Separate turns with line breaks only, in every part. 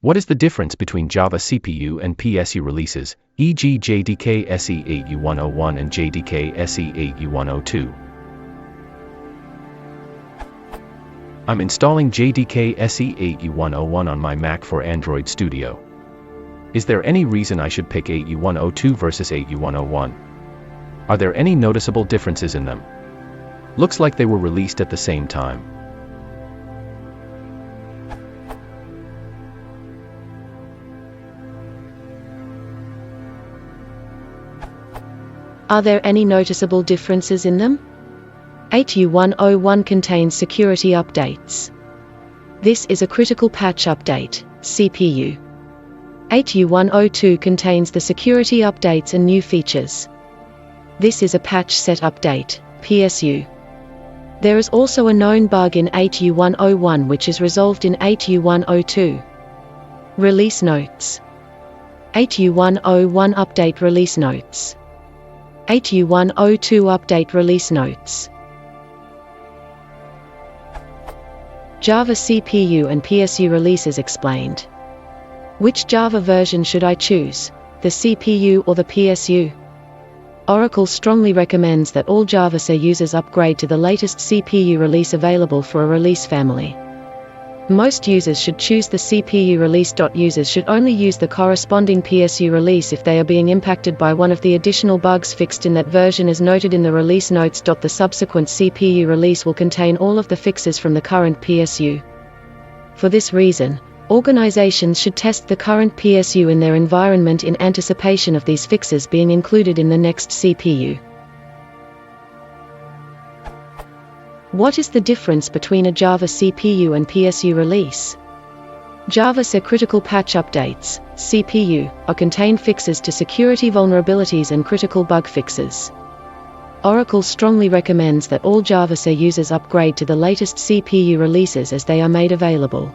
What is the difference between Java CPU and PSU releases, e.g. JDK SE 8U101 and JDK SE 8U102? I'm installing JDK SE 8U101 on my Mac for Android Studio. Is there any reason I should pick 8U102 versus 8U101? Are there any noticeable differences in them? Looks like they were released at the same time.
Are there any noticeable differences in them? 8U101 contains security updates. This is a critical patch update, CPU. 8U102 contains the security updates and new features. This is a patch set update, PSU. There is also a known bug in 8U101 which is resolved in 8U102. Release notes. 8U101 update release notes. 8U102 update release notes. Java CPU and PSU releases explained. Which Java version should I choose, the CPU or the PSU? Oracle strongly recommends that all Java SE users upgrade to the latest CPU release available for a release family. Most users should choose the CPU release. Users should only use the corresponding PSU release if they are being impacted by one of the additional bugs fixed in that version as noted in the release notes. The subsequent CPU release will contain all of the fixes from the current PSU. For this reason, organizations should test the current PSU in their environment in anticipation of these fixes being included in the next CPU. What is the difference between a Java CPU and PSU release? Java SE critical patch updates, CPU, contain fixes to security vulnerabilities and critical bug fixes. Oracle strongly recommends that all Java SE users upgrade to the latest CPU releases as they are made available.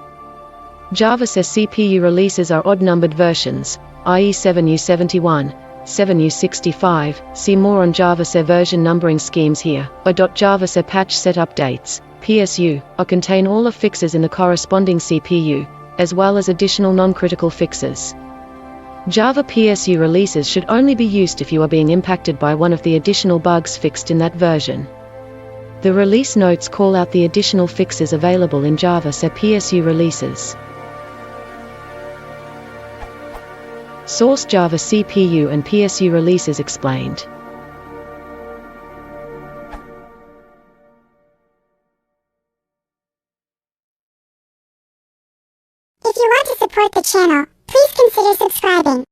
Java SE CPU releases are odd-numbered versions, i.e. 7U71, 7U65, see more on Java SE version numbering schemes here. Java SE patch set updates, PSU, contain all of fixes in the corresponding CPU, as well as additional non-critical fixes. Java PSU releases should only be used if you are being impacted by one of the additional bugs fixed in that version. The release notes call out the additional fixes available in Java SE PSU releases. Source Java CPU and PSU releases explained.
If you want to support the channel, please consider subscribing.